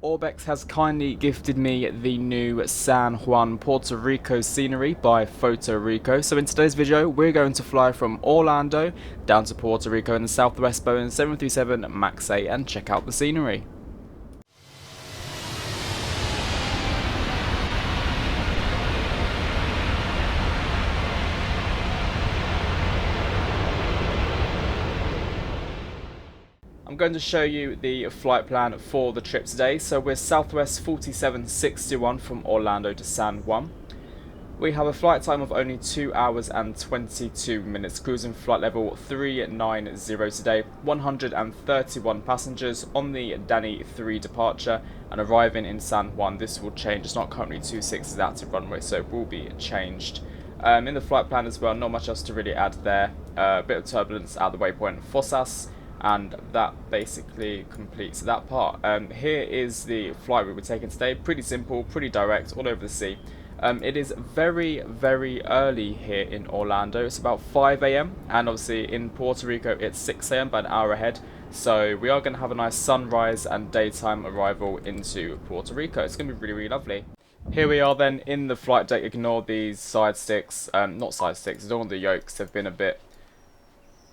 ORBX has kindly gifted me the new San Juan, Puerto Rico scenery by Photo Rico. So in today's video, we're going to fly from Orlando down to Puerto Rico in the Southwest Boeing 737 MAX 8 and check out the scenery. I'm going to show you the flight plan for the trip today. So we're Southwest 4761 from Orlando to San Juan. We have a flight time of only 2 hours and 22 minutes, cruising flight level 390 today, 131 passengers on the Danny 3 departure and arriving in San Juan. This will change, it's not currently 26 active runway, so it will be changed. In the flight plan as well, not much else to really add there. A bit of turbulence at the waypoint Fossas, and that basically completes that part. Here is the flight route we're taking today. Pretty simple, pretty direct, all over the sea. It is very, very early here in Orlando. It's about 5 AM, and obviously in Puerto Rico it's 6 AM, about an hour ahead. So we are going to have a nice sunrise and daytime arrival into Puerto Rico. It's going to be really, really lovely. Here we are then in the flight deck. Ignore these side sticks, not side sticks, ignore the yokes. They've been a bit...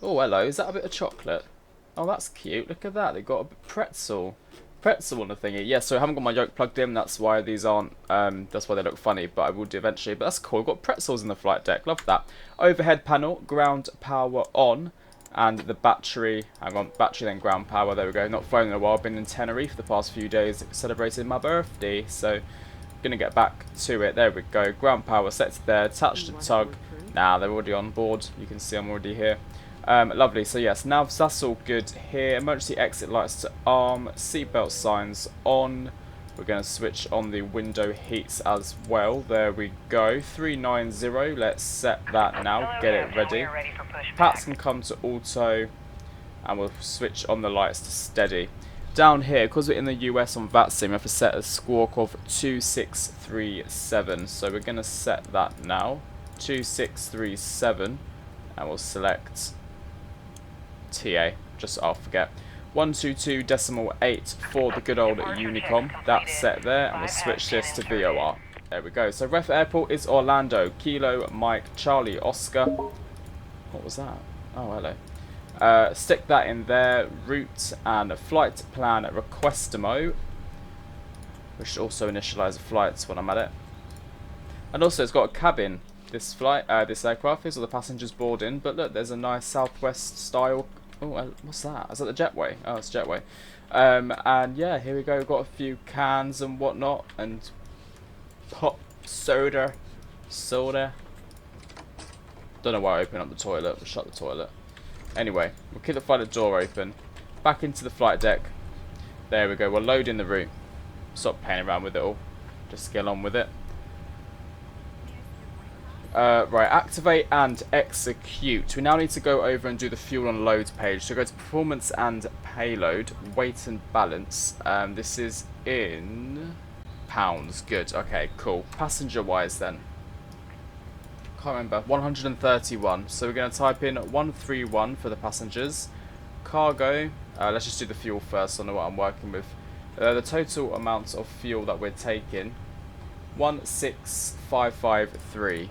Oh, hello, is that a bit of chocolate? Oh, that's cute. Look at that. They've got a pretzel on the thingy. Yeah, so I haven't got my yoke plugged in. That's why these aren't, that's why they look funny, but I will do eventually. But that's cool. We've got pretzels in the flight deck. Love that. Overhead panel, ground power on, and the battery, hang on, battery then ground power. There we go. Not flown in a while. I've been in Tenerife the past few days celebrating my birthday, so gonna get back to it. There we go. Ground power set to there. Attached to tug. Nah, they're already on board. You can see I'm already here. Lovely, so yes, now that's all good here. Emergency exit lights to arm, seatbelt signs on. We're going to switch on the window heats as well. There we go, 390, let's set that now, get it ready. Pats can come to auto, and we'll switch on the lights to steady. Down here, because we're in the US on VATSIM, we have to set a squawk of 2637. So we're going to set that now, 2637, and we'll select TA, just I'll forget. 122.8 for the good old Unicom. That's set there, and we'll switch this to VOR. There we go. So ref airport is Orlando. Kilo, Mike, Charlie, Oscar. What was that? Oh, hello. Stick that in there. Route and flight plan requestimo. We should also initialize the flights when I'm at it. And also it's got a cabin. This flight, this aircraft is all the passengers board in, but look, there's a nice Southwest style. Oh, what's that? Is that the jetway? Oh, it's jetway. And yeah, here we go. We've got a few cans and whatnot, and hot soda. Don't know why I opened up the toilet. We'll shut the toilet. Anyway, we'll keep the flight door open. Back into the flight deck. There we go. We're loading the route. Stop playing around with it all. Just get on with it. Right, activate and execute. We now need to go over and do the fuel and load page. So go to performance and payload, weight and balance. This is in pounds. Good. Okay, cool. Passenger wise then. Can't remember. 131. So we're going to type in 131 for the passengers. Cargo. Let's just do the fuel first. I know what I'm working with. The total amount of fuel that we're taking, 16553.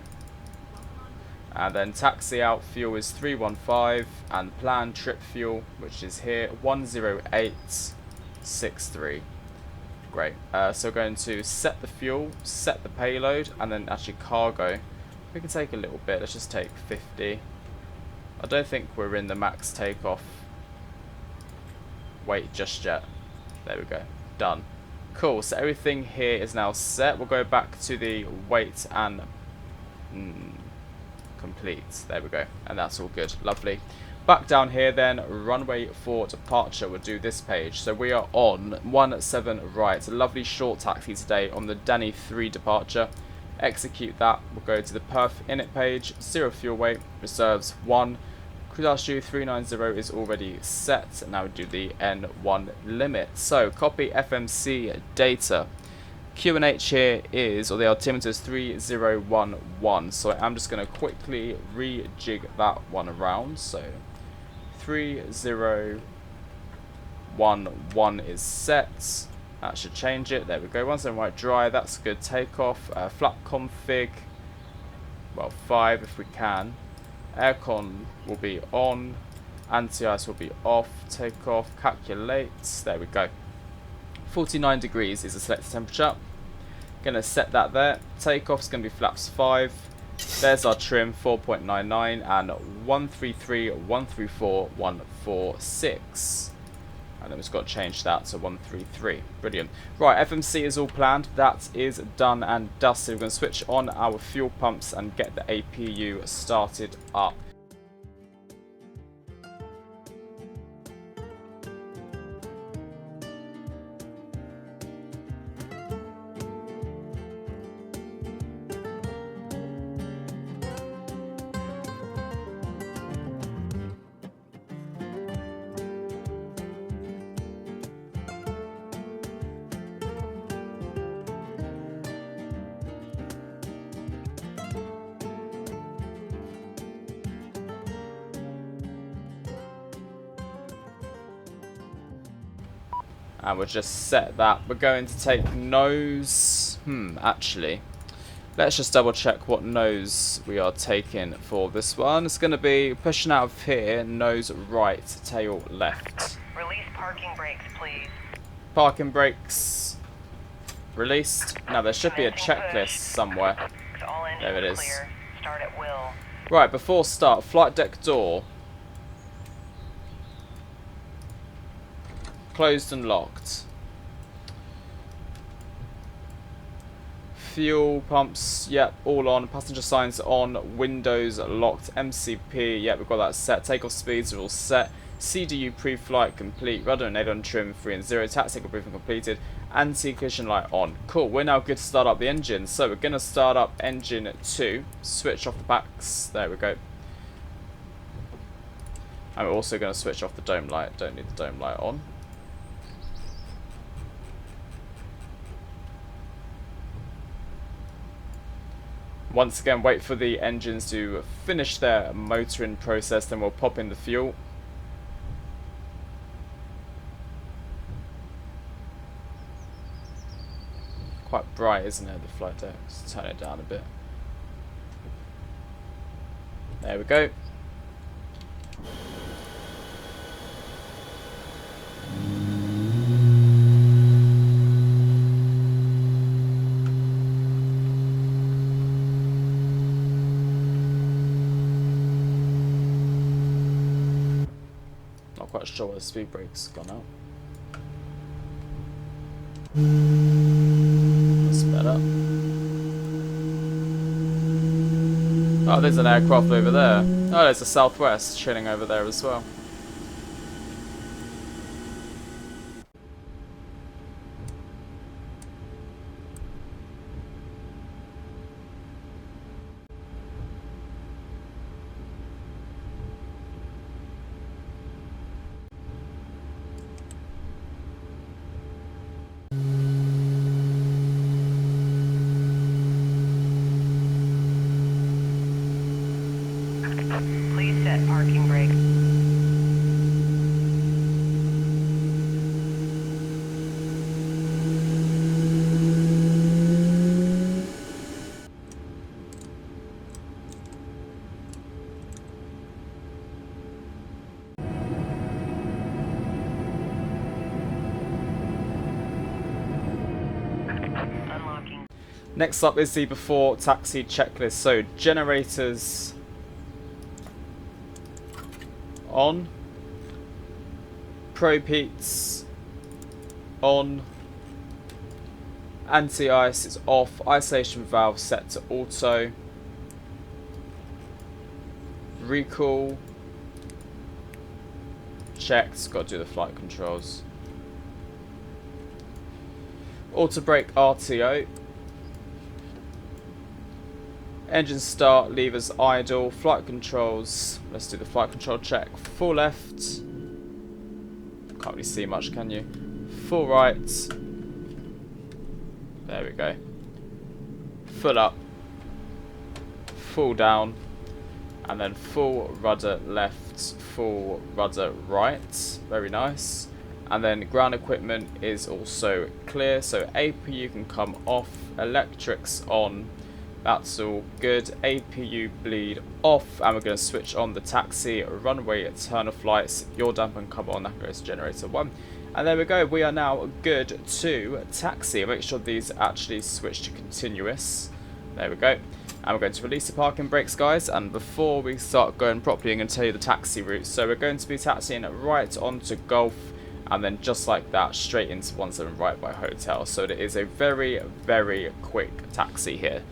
And then taxi out fuel is 315, and planned trip fuel, which is here, 10863. Great. So we're going to set the fuel, set the payload, and then actually cargo. We can take a little bit. Let's just take 50. I don't think we're in the max takeoff weight just yet. There we go. Done. Cool. So everything here is now set. We'll go back to the weight and complete. There we go, and that's all good. Lovely. Back down here then, runway for departure. We'll do this page. So we are on 17 right. A lovely short taxi today on the Danny 3 departure. Execute that. We'll go to the perf init page. 0 fuel weight, reserves 1. Cruise altitude 390 is already set. Now we do the N1 limit. So copy FMC data. QNH here is, or the altimeter is 3011, so I'm just going to quickly rejig that one around. So 3011 is set. That should change it. There we go. Once in right dry, that's good. Takeoff. Flap config. Well, 5 if we can. Aircon will be on. Anti-ice will be off. Takeoff. Calculate. There we go. 49 degrees is the selected temperature. Gonna set that there. Takeoff's gonna be flaps 5. There's our trim 4.99 and 133, 134, 146. And then we've just got to change that to 133. Brilliant. Right, FMC is all planned. That is done and dusted. We're going to switch on our fuel pumps and get the APU started up. And we'll just set that. We're going to take nose. Actually, let's just double check what nose we are taking for this one. It's going to be pushing out of here, nose right, tail left. Release parking brakes, please. Parking brakes released. Now there should be a checklist somewhere. There it is. Start at will. Right, before start, flight deck door. Closed and locked. Fuel pumps, yep, all on. Passenger signs on. Windows locked. MCP, yep, we've got that set. Takeoff speeds are all set. CDU pre-flight complete. Rudder and on trim 3 and 0. Tactical briefing completed. Anti-collision light on. Cool, we're now good to start up the engine. So we're going to start up engine 2. Switch off the backs. There we go. And we're also going to switch off the dome light. Don't need the dome light on. Once again, wait for the engines to finish their motoring process, then we'll pop in the fuel. Quite bright, isn't it, the flight deck? Let's turn it down a bit. There we go. Quite sure where the speed brake's gone out. That's better. Oh, there's an aircraft over there. Oh, there's a Southwest chilling over there as well. Please set parking brake. Unlocking. Next up is the before taxi checklist. So generators on, probe heats on, anti-ice is off, isolation valve set to auto, recall checked, got to do the flight controls, auto brake RTO, engine start, levers idle, flight controls, let's do the flight control check, full left, can't really see much can you, full right, there we go, full up, full down, and then full rudder left, full rudder right, very nice, And then ground equipment is also clear, so APU can come off, electrics on, that's all good. APU bleed off, and we're going to switch on the taxi, runway, turn off lights, yaw damper come on, that goes generator 1. And there we go, we are now good to taxi. Make sure these actually switch to continuous. There we go. And we're going to release the parking brakes, guys. And before we start going properly, I'm going to tell you the taxi route. So we're going to be taxiing right onto Golf, and then just like that, straight into 17 right by Hotel. So it is a very, very quick taxi here,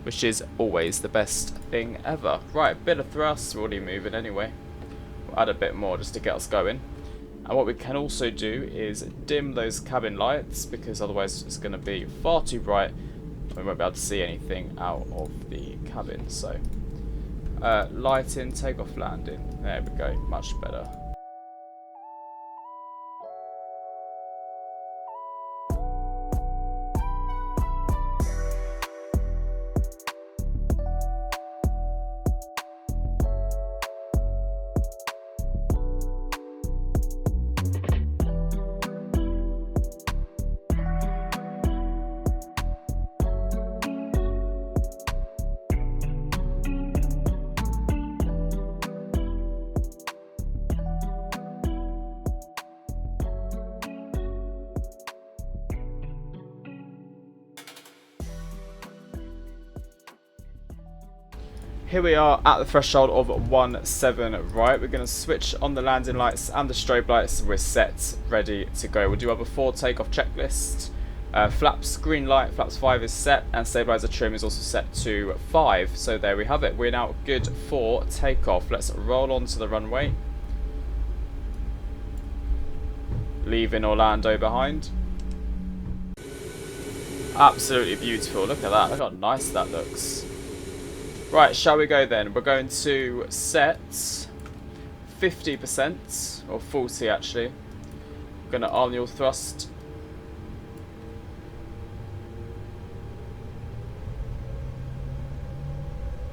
which is always the best thing ever. Right, bit of thrust, we're already moving anyway. We'll add a bit more just to get us going. And what we can also do is dim those cabin lights, because otherwise it's going to be far too bright. We won't be able to see anything out of the cabin. So, lighting, takeoff, landing. There we go, much better. Here we are at the threshold of 17 right. We're going to switch on the landing lights and the strobe lights. We're set, ready to go. We'll do our before takeoff checklist. Flaps, green light, flaps 5 is set, and stabilizer trim is also set to 5. So there we have it. We're now good for takeoff. Let's roll onto the runway. Leaving Orlando behind. Absolutely beautiful. Look at that. Look how nice that looks. Right, shall we go then? We're going to set 50%, or 40 actually. We're going to arm your thrust.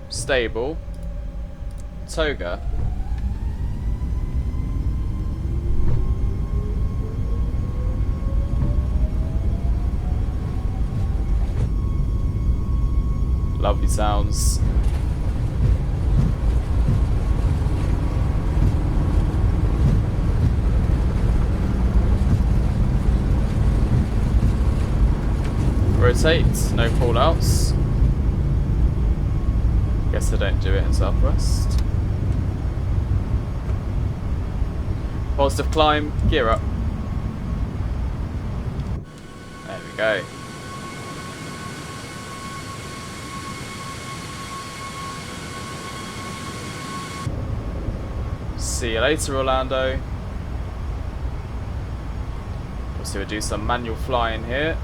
Stable. Toga. Lovely sounds. Rotate, no call outs. Guess I don't do it in Southwest. Positive climb, gear up. There we go. See you later, Orlando. Also, we'll do some manual flying here.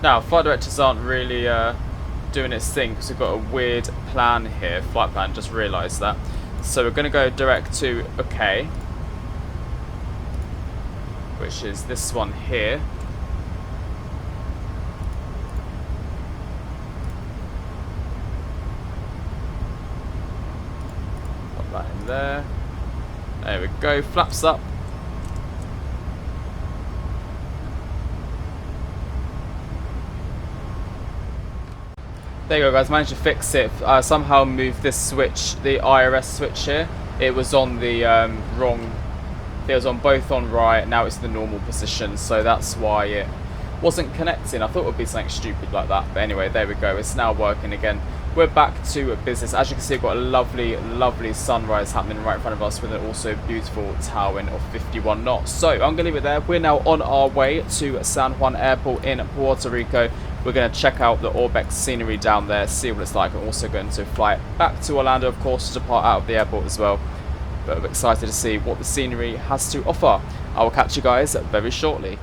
Now, flight directors aren't really doing its thing because we've got a weird plan here. Flight plan, just realised that. So we're going to go direct to OK, which is this one here. Pop that in there. There we go, flaps up. There you go, guys, managed to fix it. Somehow moved this switch, the IRS switch here. It was on the wrong, it was on both on right, now it's the normal position, so that's why it wasn't connecting. I thought it would be something stupid like that, but anyway, there we go, it's now working again. We're back to business. As you can see, we've got a lovely, lovely sunrise happening right in front of us with an also beautiful tailwind of 51 knots. So I'm going to leave it there. We're now on our way to San Juan Airport in Puerto Rico. We're going to check out the ORBX scenery down there, see what it's like. I'm also going to fly back to Orlando, of course, to depart out of the airport as well. But I'm excited to see what the scenery has to offer. I will catch you guys very shortly.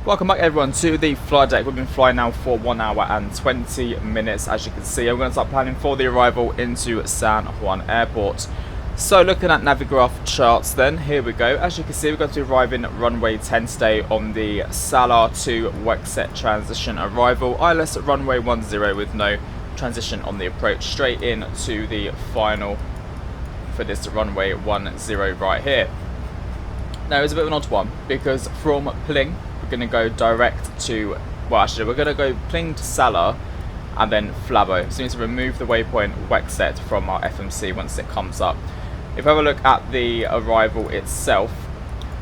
Welcome back everyone to the flight deck. We've been flying now for 1 hour and 20 minutes as you can see. I'm going to start planning for the arrival into San Juan Airport. So looking at Navigraph charts then, here we go. As you can see, we're going to be arriving at runway 10 today on the Salar to Wexet transition arrival. ILS at runway 10 with no transition on the approach, straight in to the final for this runway 10 right here. Now it's a bit of an odd one because from Pling we're going to go direct to, well actually we're going to go Pling to Salar and then Flabo. So we need to remove the waypoint Wexet from our FMC once it comes up. If we have a look at the arrival itself,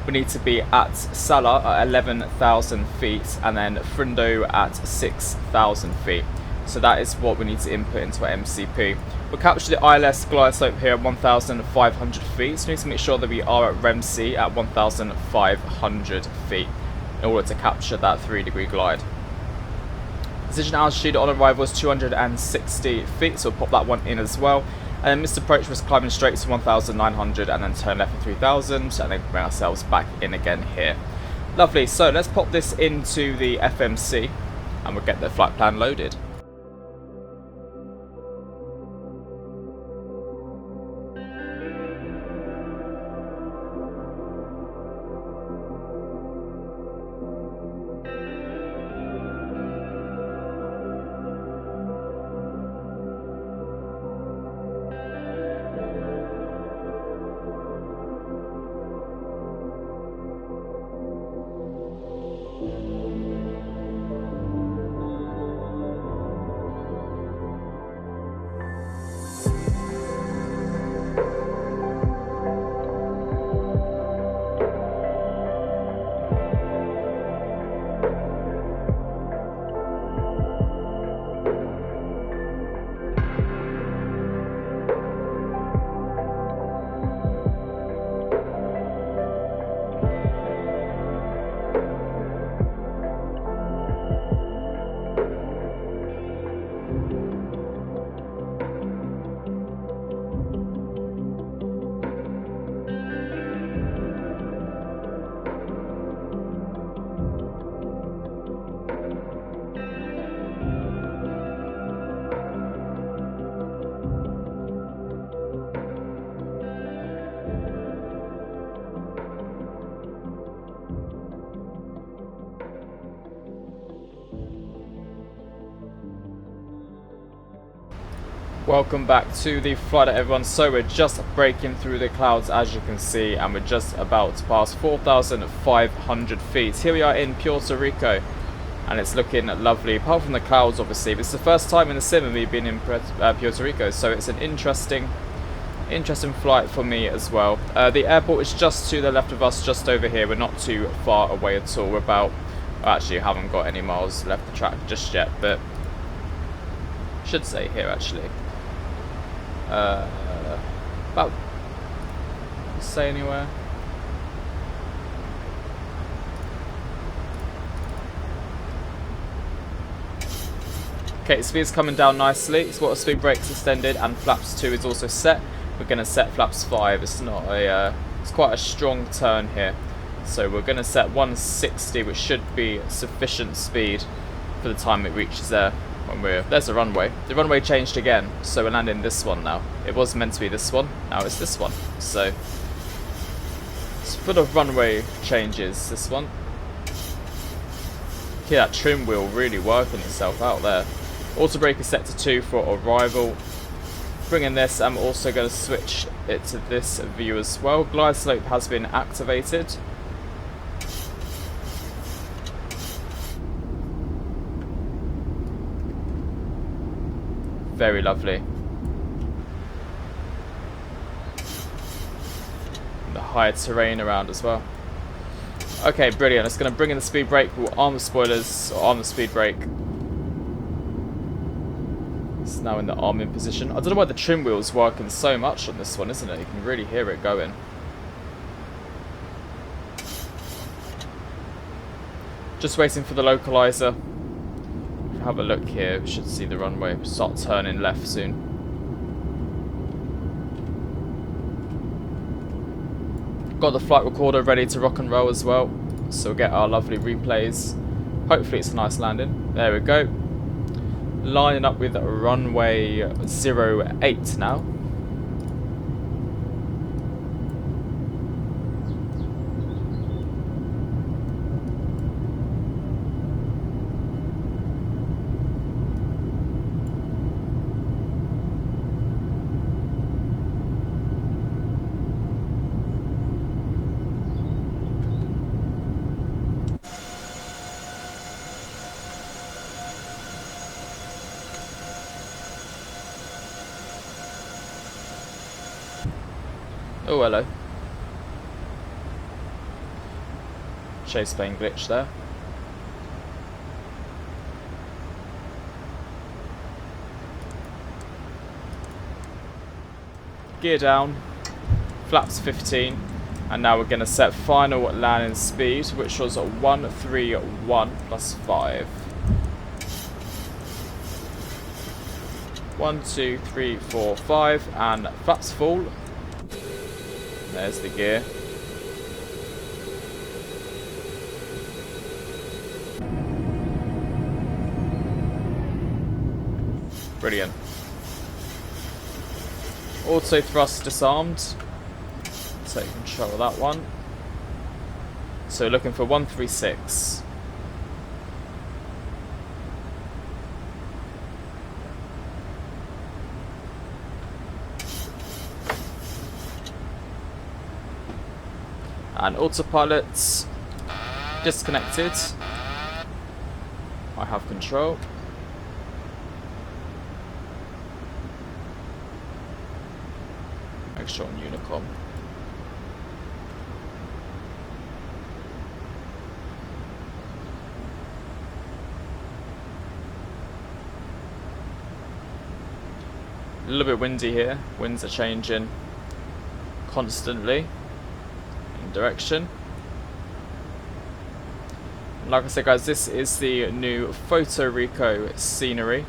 we need to be at Salar at 11,000 feet and then Frindo at 6,000 feet. So that is what we need to input into our MCP. We'll capture the ILS glide slope here at 1,500 feet. So we need to make sure that we are at REMC at 1,500 feet in order to capture that 3-degree glide. Decision altitude on arrival is 260 feet, so we'll pop that one in as well. And then missed approach was climbing straight to 1,900 and then turn left for 3,000, and then bring ourselves back in again here. Lovely, so let's pop this into the FMC and we'll get the flight plan loaded. Welcome back to the flight everyone. So we're just breaking through the clouds as you can see, and we're just about to pass 4,500 feet. Here we are in Puerto Rico and it's looking lovely apart from the clouds obviously. It's the first time in the sim of me being in Puerto Rico, so it's an interesting flight for me as well. The airport is just to the left of us, just over here. We're not too far away at all. We're about, actually haven't got any miles left the track just yet, but should say here actually. About, say anywhere. Okay, speed's coming down nicely. Water speed brakes extended and flaps 2 is also set. We're going to set flaps 5. It's not a, it's quite a strong turn here. So we're going to set 160, which should be sufficient speed for the time it reaches there. When there's the runway. The runway changed again, so we're landing this one now. It was meant to be this one, now it's this one. So it's full of runway changes, this one. Yeah, that trim wheel really working itself out there. Auto brake is set to 2 for arrival. Bringing this, I'm also going to switch it to this view as well. Glide slope has been activated. Very lovely. The higher terrain around as well. Okay, brilliant. It's going to bring in the speed brake. We'll arm the spoilers, or arm the speed brake. It's now in the arming position. I don't know why the trim wheel's working so much on this one, isn't it? You can really hear it going. Just waiting for the localizer. Have a look here, we should see the runway start turning left soon. Got the flight recorder ready to rock and roll as well. so we'll get our lovely replays. Hopefully it's a nice landing. There we go. Lining up with runway 08 now. Oh, hello. Chase plane glitch there. Gear down, flaps 15, and now we're going to set final landing speed, which was 131 plus 5. 1, 2, 3, 4, 5, and flaps full. There's the gear. Brilliant. Auto thrust disarmed. Take control of that one. So looking for 136. And autopilot's disconnected. I have control. Make sure on Unicom. A little bit windy here. Winds are changing constantly in direction. And like I said, guys, this is the new Photo Rico scenery,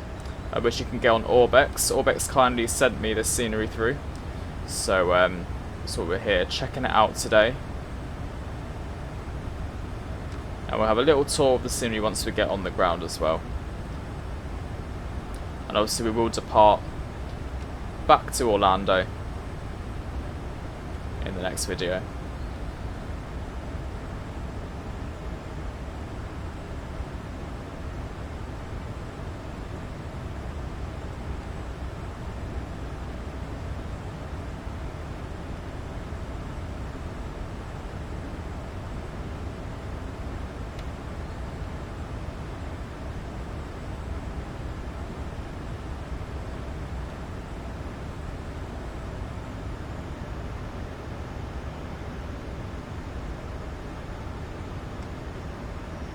which you can get on ORBX. ORBX kindly sent me this scenery through, so that's what we're here checking it out today. And we'll have a little tour of the scenery once we get on the ground as well. And obviously we will depart back to Orlando in the next video.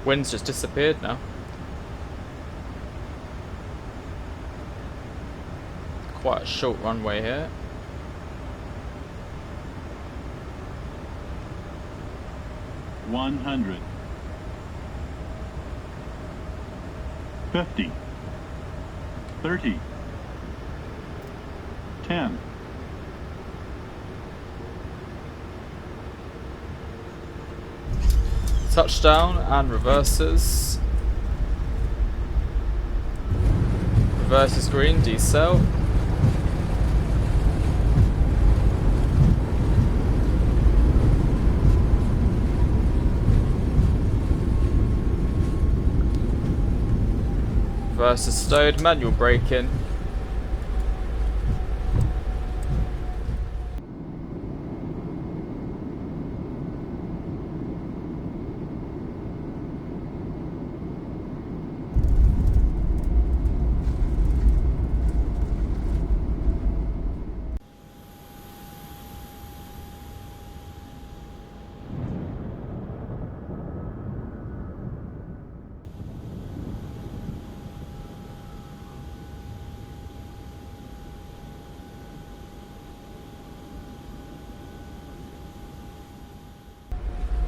Wind's just disappeared now. Quite a short runway here. $100. 50. 30. 10. Touchdown and reverses. Reverses green, decel. Reverses stowed, manual braking.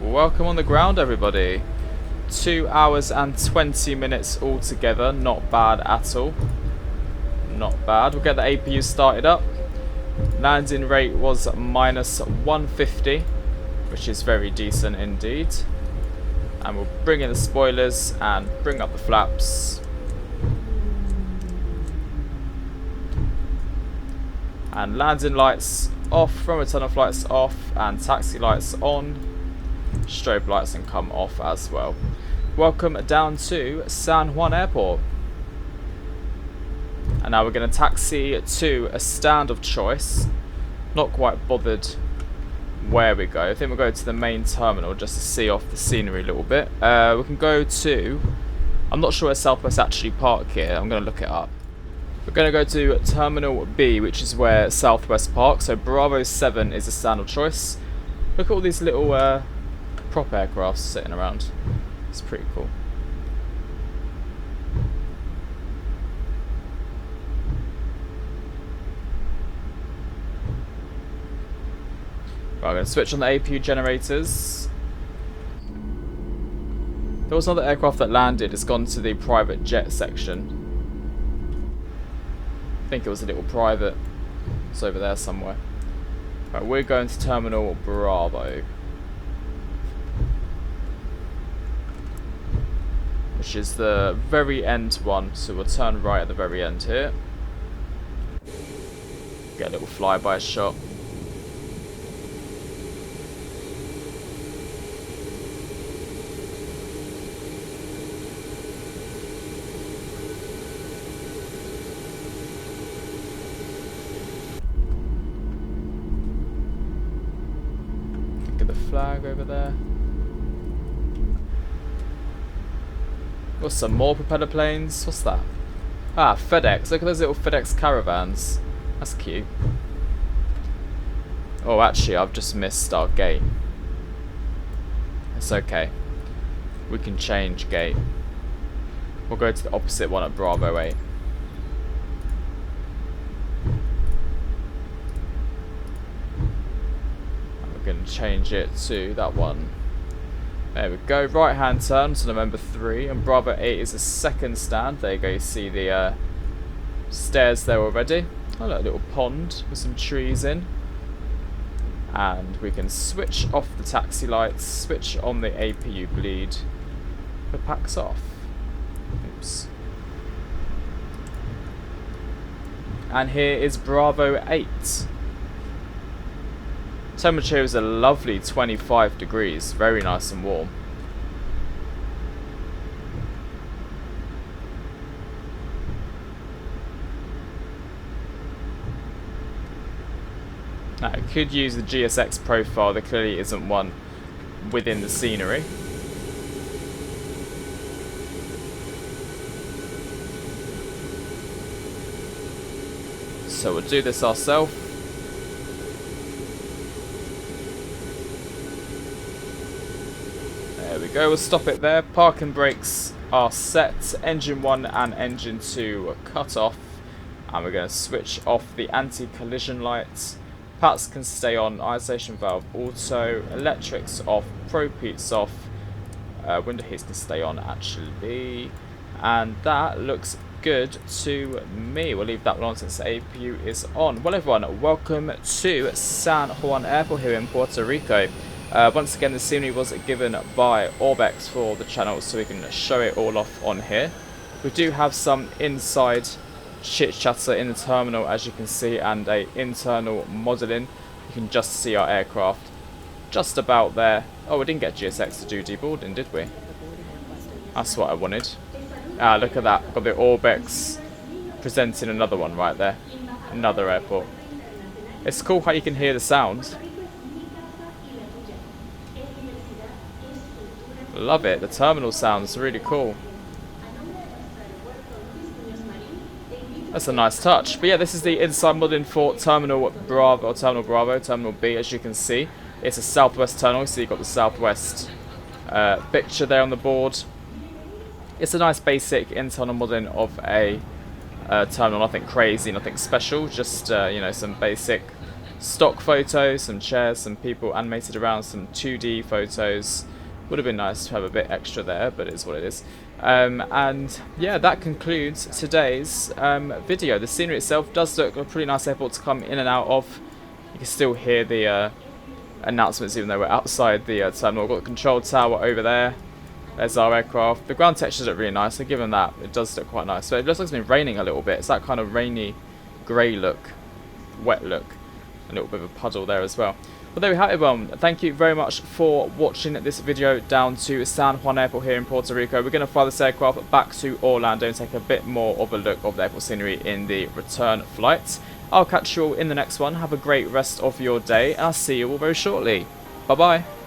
Welcome on the ground, everybody. 2 hours and 20 minutes altogether. Not bad at all. Not bad. We'll get the APU started up. Landing rate was -150, which is very decent indeed. And we'll bring in the spoilers and bring up the flaps. And landing lights off, from return flights off, and taxi lights on. Strobe lights can come off as well. Welcome down to San Juan Airport. And now we're going to taxi to a stand of choice. Not quite bothered where we go. I think we'll go to the main terminal just to see off the scenery a little bit. We can go to... I'm not sure where Southwest actually park here. I'm going to look it up. We're going to go to Terminal B, which is where Southwest parks. So Bravo 7 is a stand of choice. Look at all these little prop aircrafts sitting around. It's pretty cool. Right, I'm going to switch on the APU generators. There was another aircraft that landed. It's gone to the private jet section. I think it was a little private. It's over there somewhere. Right, we're going to Terminal Bravo, which is the very end one. So we'll turn right at the very end here. Get a little flyby shot. Flag over there. Got some more propeller planes. What's that? Ah, FedEx. Look at those little FedEx caravans. That's cute. Oh, actually, I've just missed our gate. It's okay. We can change gate. We'll go to the opposite one at Bravo 8. Going to change it to that one. There we go. Right hand turn to November 3, and Bravo 8 is the second stand. There you go. You see the stairs there already. Oh, look, a little pond with some trees in. And we can switch off the taxi lights, switch on the APU bleed. The pack's off. Oops. And here is Bravo 8. Temperature is a lovely 25 degrees, very nice and warm. Now, I could use the GSX profile. There clearly isn't one within the scenery. So we'll do this ourselves. There we go, we'll stop it there. Parking brakes are set. Engine 1 and Engine 2 are cut off. And we're going to switch off the anti-collision lights. Pats can stay on, ionization valve auto, electrics off, propeats off, window heats can stay on actually. And that looks good to me. We'll leave that one on since the APU is on. Well everyone, welcome to San Juan Airport here in Puerto Rico. Once again, the scenery was given by ORBX for the channel, so we can show it all off on here. We do have some inside chit chatter in the terminal, as you can see, and a internal modelling. You can just see our aircraft just about there. Oh, we didn't get GSX to do deboarding, did we? That's what I wanted. Ah, look at that. Got the ORBX presenting another one right there. Another airport. It's cool how you can hear the sound. Love it. The terminal sounds really cool. That's a nice touch. But yeah, this is the inside modelling for Terminal Bravo, or Terminal Bravo, Terminal B, as you can see. It's a Southwest terminal, so you've got the Southwest picture there on the board. It's a nice basic internal modelling of a terminal, nothing crazy, nothing special, just you know, some basic stock photos, some chairs, some people animated around, some 2D photos. Would have been nice to have a bit extra there, but it's what it is. And yeah, that concludes today's video. The scenery itself does look a pretty nice airport to come in and out of. You can still hear the announcements even though we're outside the terminal. We've got the control tower over there. There's our aircraft. The ground textures look really nice, so given that, it does look quite nice. So it looks like it's been raining a little bit. It's that kind of rainy, grey look, wet look. A little bit of a puddle there as well. Well, there we have it, everyone. Thank you very much for watching this video down to San Juan Airport here in Puerto Rico. We're going to fly this aircraft back to Orlando and take a bit more of a look of the airport scenery in the return flight. I'll catch you all in the next one. Have a great rest of your day, and I'll see you all very shortly. Bye-bye.